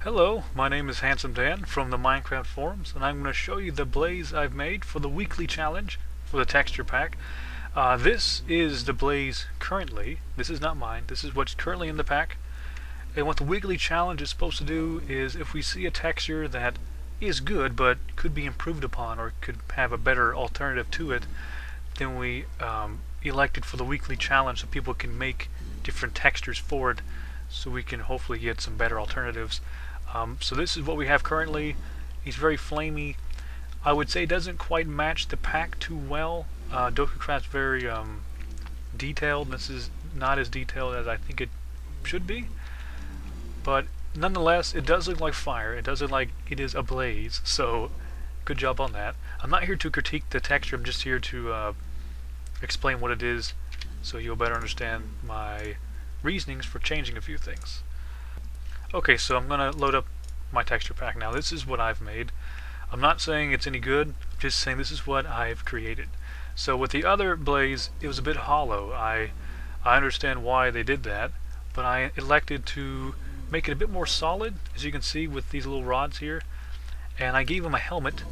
Hello, my name is Handsome Dan from the Minecraft forums, and I'm going to show you the blaze I've made for the weekly challenge for the texture pack. This is the blaze currently. This is not mine. This is what's currently in the pack. And what the weekly challenge is supposed to do is, if we see a texture that is good but could be improved upon or could have a better alternative to it, then we elect it for the weekly challenge so people can make different textures for it, so we can hopefully get some better alternatives. So this is what we have currently. He's very flamey. I would say it doesn't quite match the pack too well. DokuCraft's very detailed. This is not as detailed as I think it should be. But nonetheless, it does look like fire. It does look like it is ablaze. So good job on that. I'm not here to critique the texture. I'm just here to explain what it is so you'll better understand my reasonings for changing a few things. Okay, so I'm going to load up my texture pack now. This is what I've made. I'm not saying it's any good, I'm just saying this is what I've created. So with the other blaze, it was a bit hollow. I understand why they did that, but I elected to make it a bit more solid, as you can see with these little rods here. And I gave him a helmet,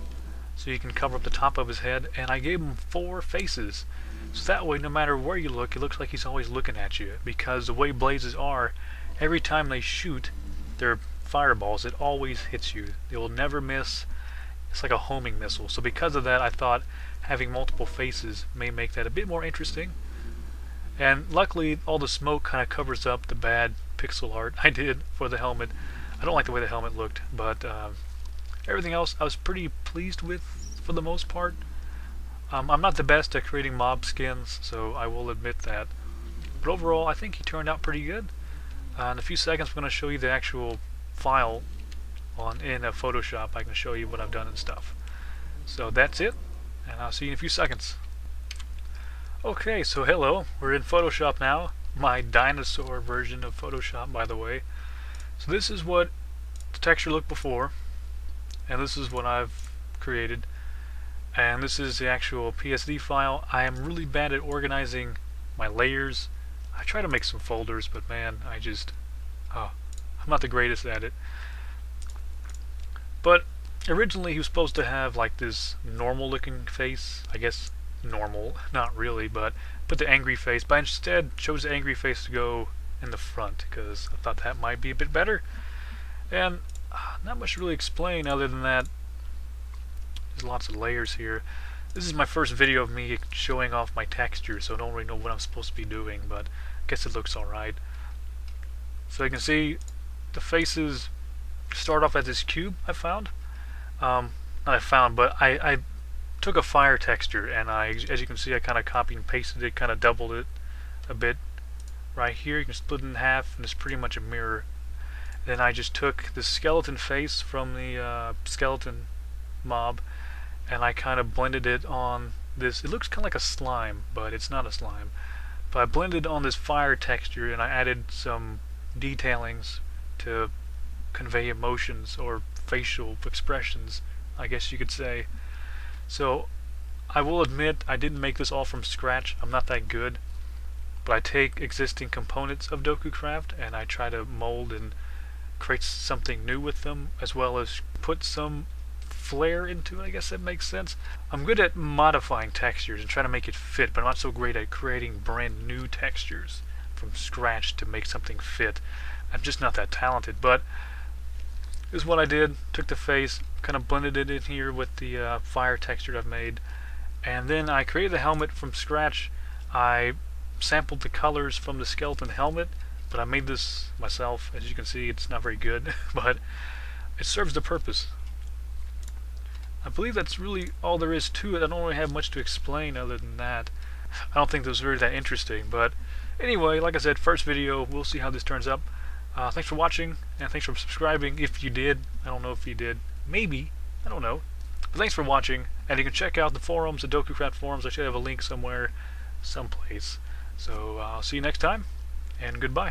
so you can cover up the top of his head, and I gave him 4 faces. So that way, no matter where you look, it looks like he's always looking at you, because the way blazes are, every time they shoot their fireballs, it always hits you. They will never miss. It's like a homing missile. So because of that, I thought having multiple faces may make that a bit more interesting. And luckily, all the smoke kind of covers up the bad pixel art I did for the helmet. I don't like the way the helmet looked, but everything else I was pretty pleased with for the most part. I'm not the best at creating mob skins, so I will admit that. But overall, I think he turned out pretty good. In a few seconds, I'm going to show you the actual file in Photoshop. I can show you what I've done and stuff. So that's it, and I'll see you in a few seconds. Okay, so hello, we're in Photoshop now. My dinosaur version of Photoshop, by the way. So this is what the texture looked before, and this is what I've created. And this is the actual PSD file. I am really bad at organizing my layers. I try to make some folders, but man, I'm not the greatest at it. But originally he was supposed to have like this normal looking face. I guess normal, not really, but put the angry face. But I instead chose the angry face to go in the front, because I thought that might be a bit better. And not much to really explain other than that. There's lots of layers here. This is my first video of me showing off my texture, so I don't really know what I'm supposed to be doing, but I guess it looks alright. So you can see the faces start off as this cube I found. Not I found, but I took a fire texture, and as you can see, I kind of copied and pasted it, kind of doubled it a bit. Right here, you can split it in half, and it's pretty much a mirror. Then I just took the skeleton face from the skeleton mob, and I kind of blended it on this. It looks kind of like a slime, but it's not a slime. But I blended on this fire texture, and I added some detailings to convey emotions or facial expressions, I guess you could say. So I will admit I didn't make this all from scratch. I'm not that good, but I take existing components of DokuCraft and I try to mold and create something new with them, as well as put some flair into it. I guess that makes sense. I'm good at modifying textures and trying to make it fit, but I'm not so great at creating brand new textures from scratch to make something fit. I'm just not that talented. But this is what I did. Took the face, kind of blended it in here with the fire texture I've made, and then I created the helmet from scratch. I sampled the colors from the skeleton helmet, but I made this myself. As you can see, it's not very good, but it serves the purpose. I believe that's really all there is to it. I don't really have much to explain other than that. I don't think this was really that interesting, but anyway, like I said, first video. We'll see how this turns up. Thanks for watching, and thanks for subscribing if you did. I don't know if you did. Maybe. I don't know. But thanks for watching, and you can check out the forums, the DokuCraft forums. I should have a link somewhere, someplace. So I'll see you next time, and goodbye.